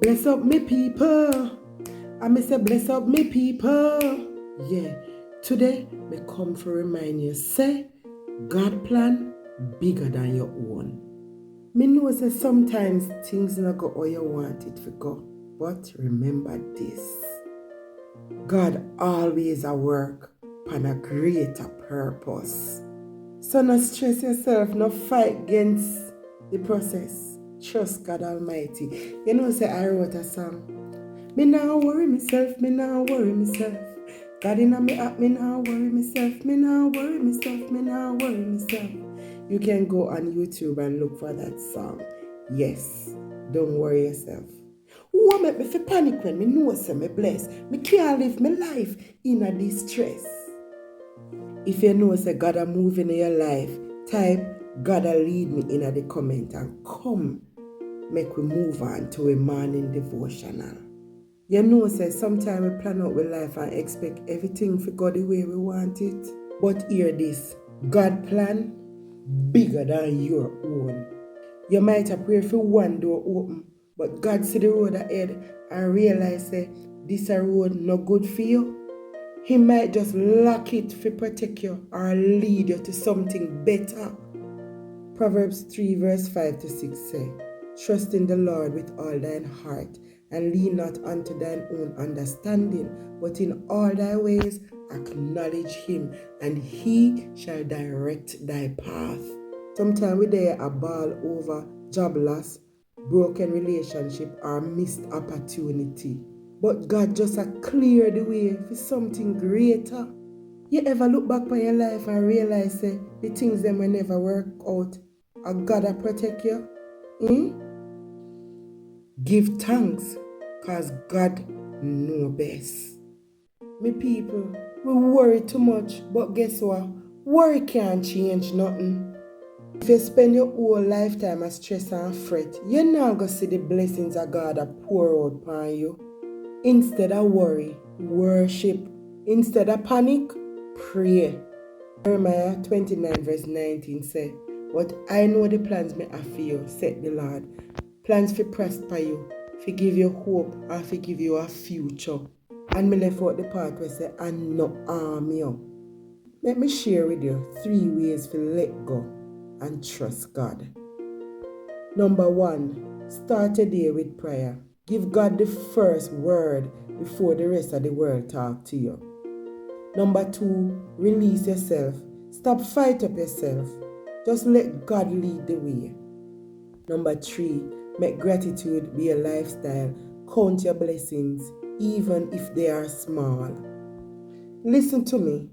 Bless up me people. I me say bless up me people. Yeah. Today me come to remind you, say God plan bigger than your own. Me know say sometimes things not go how you want it to go. But remember this. God always a work on a greater purpose. So no stress yourself, no fight against the process. Trust God Almighty. You know, say I wrote a song. Me now worry myself, me now worry myself. God inna me up, me now worry myself, me now worry myself, me now worry myself. You can go on YouTube and look for that song. Yes, don't worry yourself. Who make me feel panic when me know say me blessed? Me can't live my life in a distress. If you know say God a moving in your life, type God a lead me in the comment and come make we move on to a morning devotional. You know say sometimes we plan out our life and expect everything to go the way we want it. But hear this, God plan bigger than your own. You might have prayed for one door open, but God see the road ahead and realize say this a road no good for you. He might just lock it to protect you or lead you to something better. Proverbs 3 verse 5 to 6 say, trust in the Lord with all thine heart and lean not unto thine own understanding, but in all thy ways acknowledge him, and he shall direct thy path. Sometimes we there a ball over job loss, broken relationship, or missed opportunity. But God just a clear the way for something greater. You ever look back on your life and realize say the things them will never work out and God a protect you? Give thanks, cause God know best. Me people, we worry too much, but guess what? Worry can't change nothing. If you spend your whole lifetime as stress and fret, you're not gonna see the blessings of God that pour out upon you. Instead of worry, worship. Instead of panic, pray. Jeremiah 29 verse 19 says, but I know the plans me have for you, said the Lord. Plans for prosper you, for give you hope, and for give you a future. And me left out the part where say, and no harm you. Let me share with you 3 ways to let go and trust God. Number 1, start a day with prayer. Give God the first word before the rest of the world talk to you. Number 2, release yourself. Stop fight up yourself. Just let God lead the way. Number 3, make gratitude be a lifestyle. Count your blessings, even if they are small. Listen to me.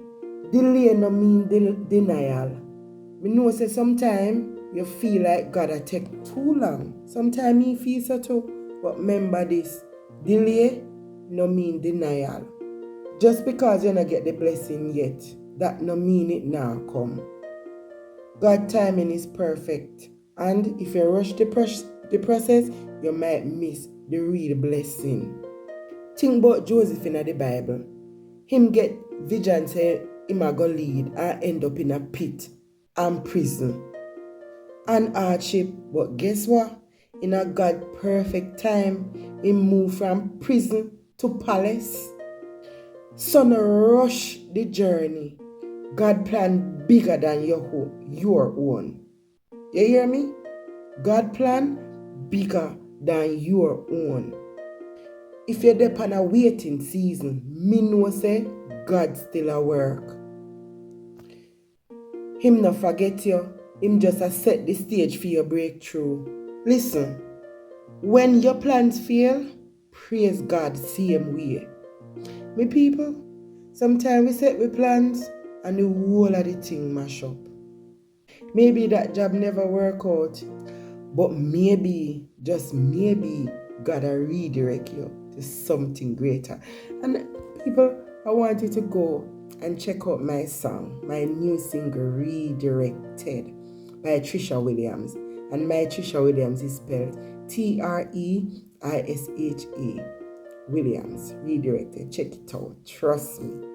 Delay no mean denial. Me know say sometimes you feel like God a take too long. Sometimes he feels so too. But remember this, delay no mean denial. Just because you not get the blessing yet, that no mean it now come. God's timing is perfect. And if you rush the process, you might miss the real blessing. Think about Joseph in the Bible. Him get vision say him a go lead and end up in a pit and prison and hardship. But guess what? In a God perfect time, he moved from prison to palace. So no rush the journey. God plan bigger than your own. You hear me? God plan bigger than your own. If you're there on a waiting season, me know say God still at work. Him not forget you. Him just a set the stage for your breakthrough. Listen, when your plans fail, praise God same way. Me people, sometimes we set we plans and the whole of the thing mash up. Maybe that job never work out, but maybe, just maybe, God will redirect you to something greater. And people, I want you to go and check out my song, my new single, Redirected, by Trisha Williams. And my Trisha Williams is spelled T-R-E-I-S-H-A. Williams, Redirected. Check it out. Trust me.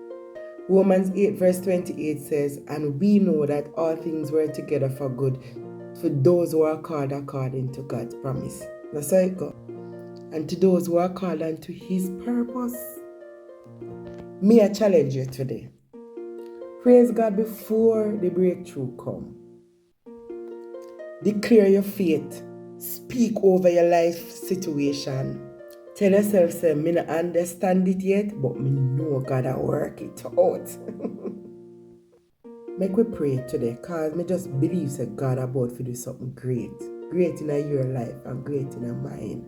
Romans 8 verse 28 says, and we know that all things work together for good for those who are called according to God's promise. That's how it goes. and to those who are called unto his purpose. Me, I challenge you today. Praise God before the breakthrough come. Declare your faith. Speak over your life situation. Tell yourself, say, me not understand it yet, but me know God will work it out. Make we pray today, cause me just believe that God about to do something great. Great in your life and great in mine.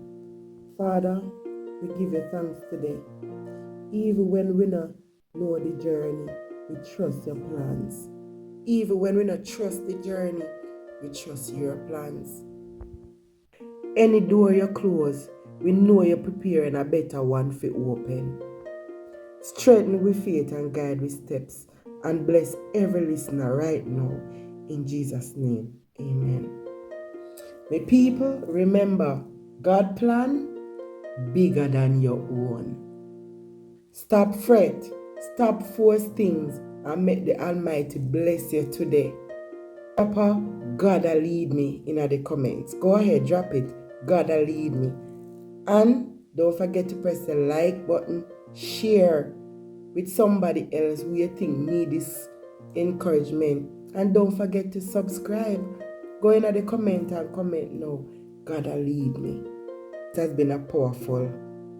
Father, we give you thanks today. Even when we not know the journey, we trust your plans. Even when we not trust the journey, we trust your plans. Any door you close, we know you're preparing a better one for open. Strengthen with faith and guide with steps, and bless every listener right now. In Jesus' name, amen. My people, remember, God plan bigger than your own. Stop fret, stop force things, and make the Almighty bless you today. Papa, God will lead me in the comments. Go ahead, drop it. God will lead me. And don't forget to press the like button, share with somebody else who you think need this encouragement. And don't forget to subscribe. Go in the comment and comment now. God will lead me. It has been a powerful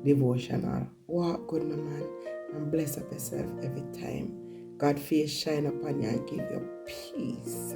devotional. Walk good, my man, and bless up yourself every time. God face shine upon you and give you peace.